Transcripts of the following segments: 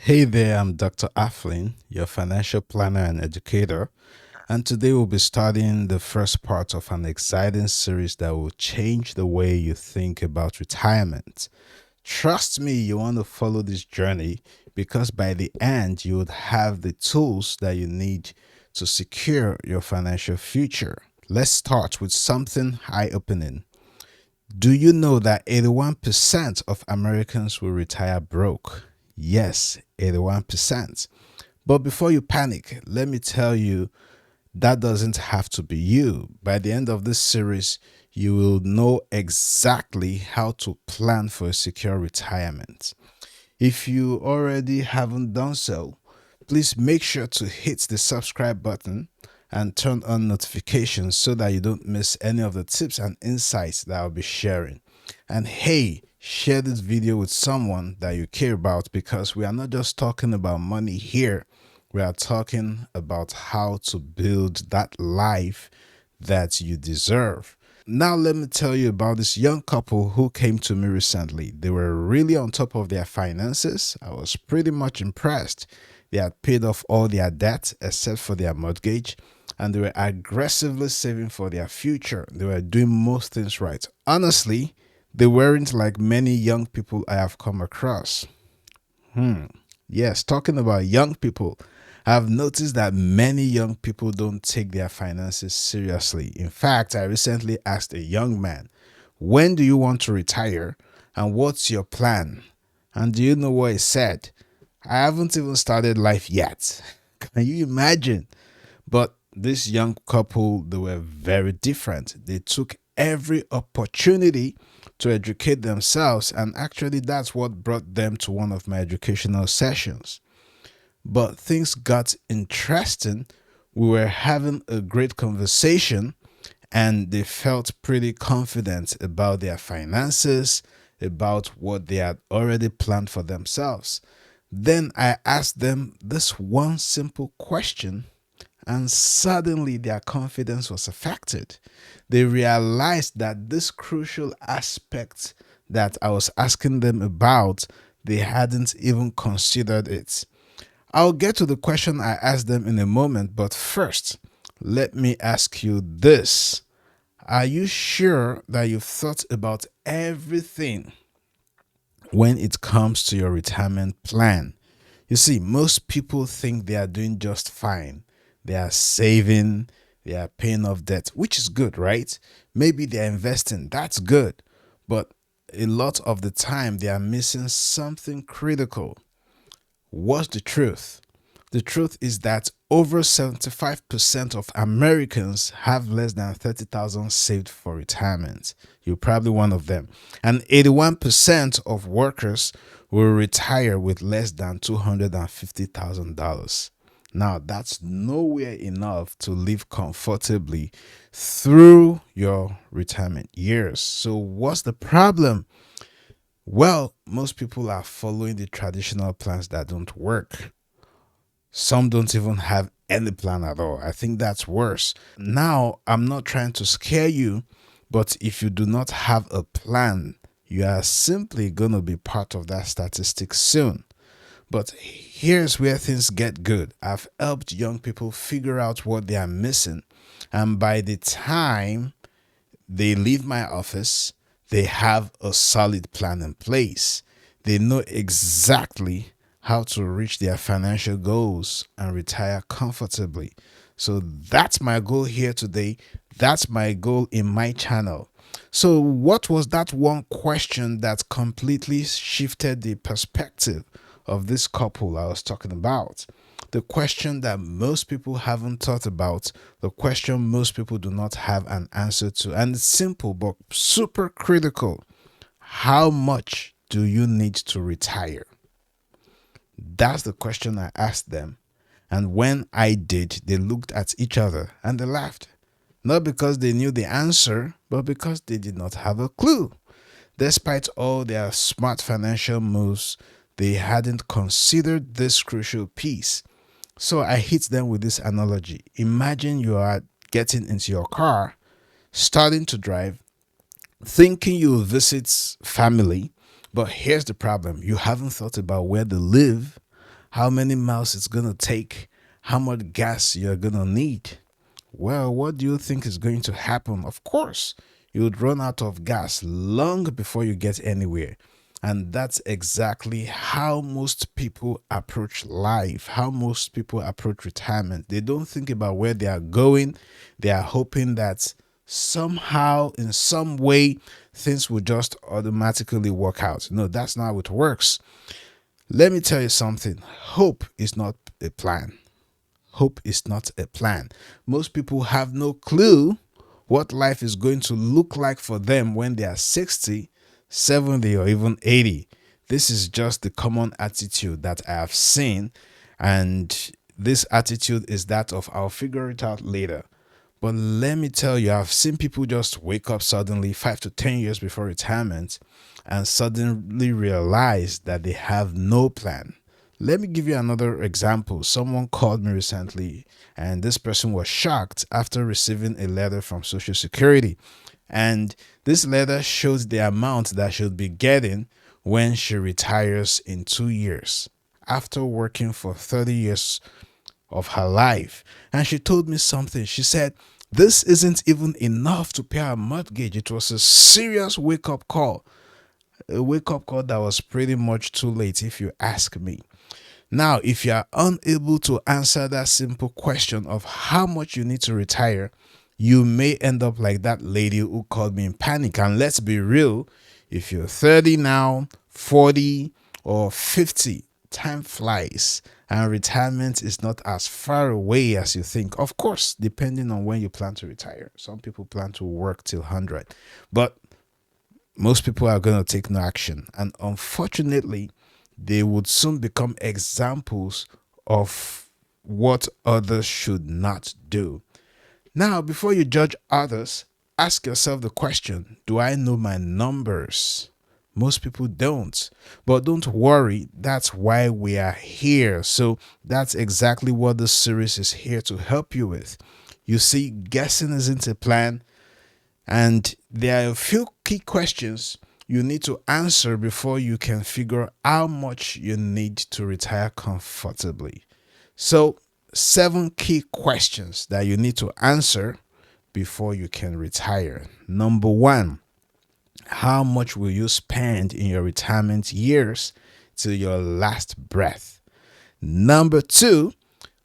Hey there, I'm Dr. Aflyn, your financial planner and educator, and today we'll be starting the first part of an exciting series that will change the way you think about retirement. Trust me, you want to follow this journey because by the end, you would have the tools that you need to secure your financial future. Let's start with something eye opening. Do you know that 81% of Americans will retire broke? Yes, 81%. But before you panic, let me tell you that doesn't have to be you. By the end of this series, you will know exactly how to plan for a secure retirement. If you already haven't done so, please make sure to hit the subscribe button and turn on notifications so that you don't miss any of the tips and insights that I'll be sharing. And hey, share this video with someone that you care about because we are not just talking about money here. We are talking about how to build that life that you deserve. Now, let me tell you about this young couple who came to me recently. They were really on top of their finances. I was pretty much impressed. They had paid off all their debt except for their mortgage, and they were aggressively saving for their future. They were doing most things right. Honestly, they weren't like many young people I have come across. Yes, talking about young people, I've noticed that many young people don't take their finances seriously. In fact, I recently asked a young man, when do you want to retire and what's your plan? And do you know what he said? I haven't even started life yet. Can you imagine? But this young couple, they were very different. They took every opportunity to educate themselves, and actually, that's what brought them to one of my educational sessions. But things got interesting. We were having a great conversation, and they felt pretty confident about their finances, about what they had already planned for themselves. Then I asked them this one simple question, and suddenly their confidence was affected. They realized that this crucial aspect that I was asking them about, they hadn't even considered it. I'll get to the question I asked them in a moment, but first, let me ask you this. Are you sure that you've thought about everything when it comes to your retirement plan? You see, most people think they are doing just fine. They are saving, they are paying off debt, which is good, right? Maybe they're investing, that's good. But a lot of the time, they are missing something critical. What's the truth? The truth is that over 75% of Americans have less than 30,000 saved for retirement. You're probably one of them. And 81% of workers will retire with less than $250,000. Now, that's nowhere enough to live comfortably through your retirement years. So, what's the problem? Well, most people are following the traditional plans that don't work. Some don't even have any plan at all. I think that's worse. Now, I'm not trying to scare you, but if you do not have a plan, you are simply going to be part of that statistic soon. But here's where things get good. I've helped young people figure out what they are missing. And by the time they leave my office, they have a solid plan in place. They know exactly how to reach their financial goals and retire comfortably. So that's my goal here today. That's my goal in my channel. So, what was that one question that completely shifted the perspective of this couple I was talking about? The question that most people haven't thought about, the question most people do not have an answer to. And it's simple but super critical. How much do you need to retire? That's the question I asked them. And when I did, they looked at each other and they laughed. Not because they knew the answer, but because they did not have a clue. Despite all their smart financial moves, they hadn't considered this crucial piece. So I hit them with this analogy. Imagine you are getting into your car, starting to drive, thinking you'll visit family, but here's the problem. You haven't thought about where they live, how many miles it's going to take, how much gas you're going to need. Well, what do you think is going to happen? Of course, you would run out of gas long before you get anywhere. And that's exactly how most people approach life, how most people approach retirement. They don't think about where they are going. They are hoping that somehow, in some way, things will just automatically work out. No, that's not how it works. Let me tell you something. Hope is not a plan. Hope is not a plan. Most people have no clue what life is going to look like for them when they are 60, 70, or even 80. This is just the common attitude that I have seen, and this attitude is that of I'll figure it out later. But let me tell you, I've seen people just wake up suddenly 5 to 10 years before retirement and suddenly realize that they have no plan. Let me give you another example. Someone called me recently, and this person was shocked after receiving a letter from Social Security. And this letter shows the amount that she'll be getting when she retires in 2 years after working for 30 years of her life. And she told me something. She said, this isn't even enough to pay her mortgage. It was a serious wake up call. A wake up call that was pretty much too late, if you ask me. Now, if you are unable to answer that simple question of how much you need to retire, you may end up like that lady who called me in panic. And let's be real, if you're 30 now, 40, or 50, time flies and retirement is not as far away as you think. Of course, depending on when you plan to retire. Some people plan to work till 100, but most people are going to take no action. And unfortunately, they would soon become examples of what others should not do. Now, before you judge others, ask yourself the question, do I know my numbers? Most people don't. But don't worry, that's why we are here. So that's exactly what this series is here to help you with. You see, guessing isn't a plan, and there are a few key questions you need to answer before you can figure how much you need to retire comfortably. So, 7 key questions that you need to answer before you can retire. Number 1, how much will you spend in your retirement years till your last breath? Number 2,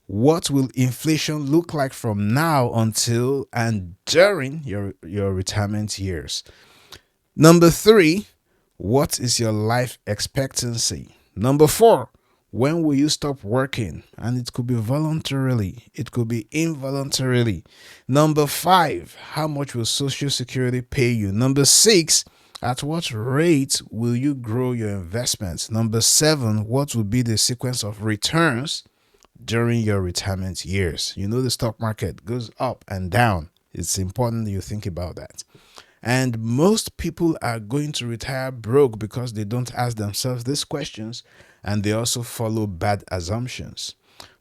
what will inflation look like from now until and during your retirement years? Number 3, what is your life expectancy? Number 4, when will you stop working? And it could be voluntarily, it could be involuntarily. Number 5, how much will Social Security pay you? Number 6, at what rate will you grow your investments? Number 7, what will be the sequence of returns during your retirement years? You know, the stock market goes up and down. It's important that you think about that. And most people are going to retire broke because they don't ask themselves these questions, and they also follow bad assumptions.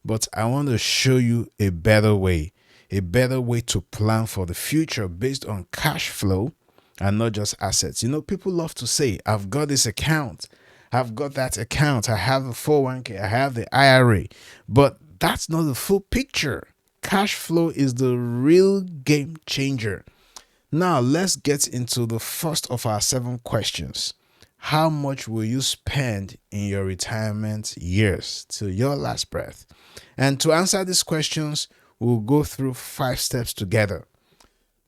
But I want to show you a better way to plan for the future based on cash flow and not just assets. You know, people love to say, I've got this account, I've got that account, I have a 401k, I have the IRA, but that's not the full picture. Cash flow is the real game changer. Now, let's get into the first of our 7 questions. How much will you spend in your retirement years till your last breath? And to answer these questions, we'll go through 5 steps together.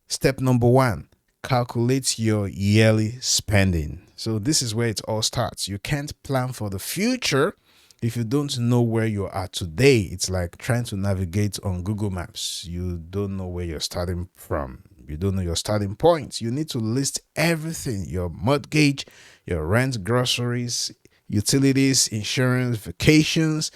Step number 1, calculate your yearly spending. So this is where it all starts. You can't plan for the future if you don't know where you are today. It's like trying to navigate on Google Maps. You don't know where you're starting from. You don't know your starting point. You need to list everything: your mortgage, your rent, groceries, utilities, insurance, vacations,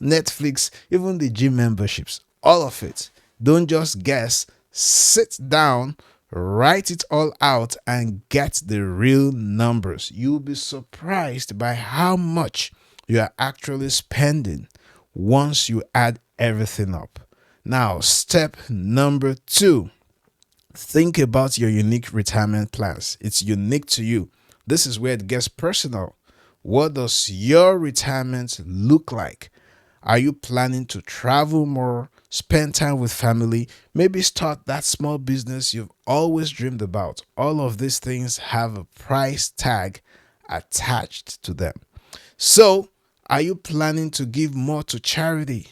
Netflix, even the gym memberships, all of it. Don't just guess. Sit down, write it all out, and get the real numbers. You'll be surprised by how much you are actually spending once you add everything up. Now, step number 2. Think about your unique retirement plans. It's unique to you. This is where it gets personal. What does your retirement look like? Are you planning to travel more, spend time with family, maybe start that small business you've always dreamed about? All of these things have a price tag attached to them. So, are you planning to give more to charity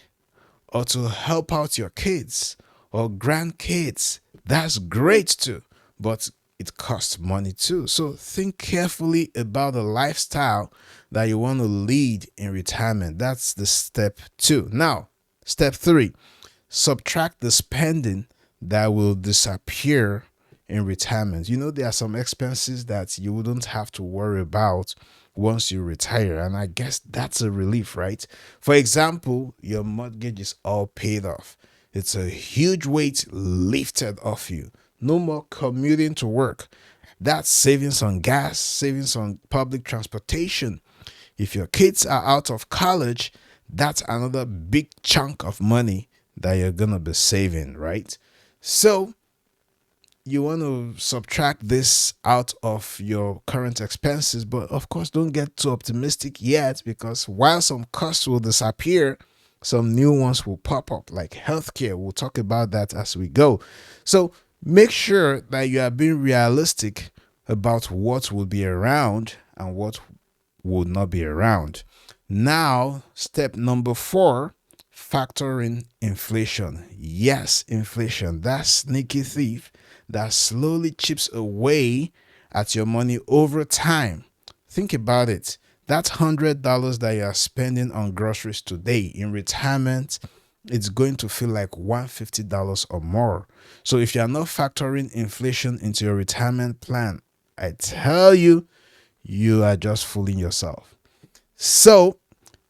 or to help out your kids or grandkids? That's great too, but it costs money too. So think carefully about the lifestyle that you want to lead in retirement. That's the step 2. Now, step 3, subtract the spending that will disappear in retirement. There are some expenses that you wouldn't have to worry about once you retire, and I guess that's a relief, right? For example, your mortgage is all paid off. It's a huge weight lifted off you. No more commuting to work. That's savings on gas, savings on public transportation. If your kids are out of college, that's another big chunk of money that you're going to be saving, right? So you want to subtract this out of your current expenses, but of course, don't get too optimistic yet, because while some costs will disappear, some new ones will pop up, like healthcare. We'll talk about that as we go. So make sure that you are being realistic about what will be around and what will not be around. Now, step number 4, factor in inflation. Yes, inflation, that sneaky thief that slowly chips away at your money over time. Think about it. That $100 that you are spending on groceries today, in retirement, it's going to feel like $150 or more. So if you are not factoring inflation into your retirement plan, I tell you, you are just fooling yourself. So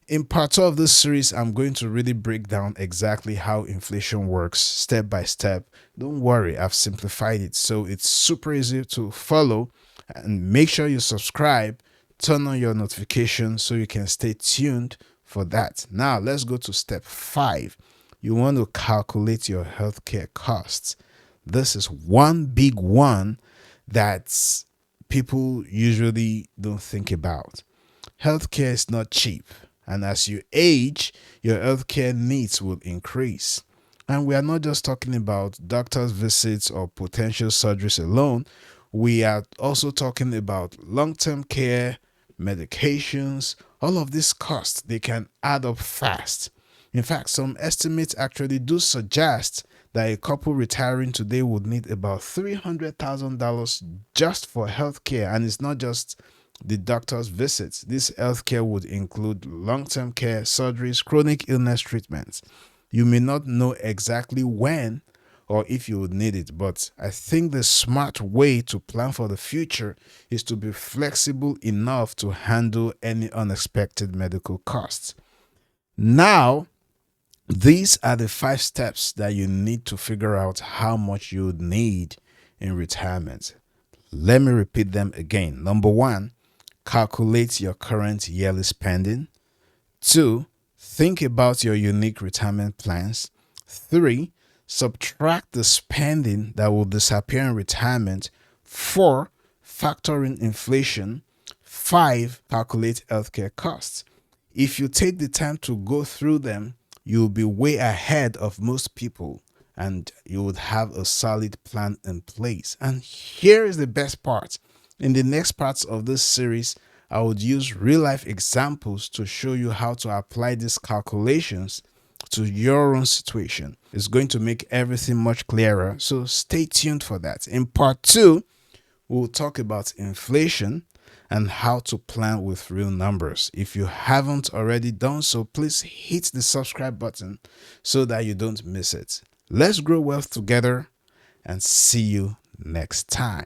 in part 2 of this series, I'm going to really break down exactly how inflation works step by step. Don't worry, I've simplified it so it's super easy to follow. And make sure you subscribe, turn on your notifications so you can stay tuned for that. Now, let's go to step 5. You want to calculate your healthcare costs. This is one big one that people usually don't think about. Healthcare is not cheap, and as you age, your healthcare needs will increase. And we are not just talking about doctor's visits or potential surgeries alone. We are also talking about long-term care, medications. All of these costs, they can add up fast. In fact, some estimates actually do suggest that a couple retiring today would need about $300,000 just for healthcare. And it's not just the doctor's visits. This healthcare would include long-term care, surgeries, chronic illness treatments. You may not know exactly when or if you would need it, but I think the smart way to plan for the future is to be flexible enough to handle any unexpected medical costs. Now, these are the 5 steps that you need to figure out how much you would need in retirement. Let me repeat them again. Number 1, calculate your current yearly spending. 2, think about your unique retirement plans. 3, subtract the spending that will disappear in retirement. 4, factor in inflation. 5, calculate healthcare costs. If you take the time to go through them, you'll be way ahead of most people and you would have a solid plan in place. And here is the best part. In the next parts of this series, I would use real life examples to show you how to apply these calculations to your own situation. It's going to make everything much clearer. So stay tuned for that. In part 2, we'll talk about inflation and how to plan with real numbers. If you haven't already done so, please hit the subscribe button so that you don't miss it. Let's grow wealth together and see you next time.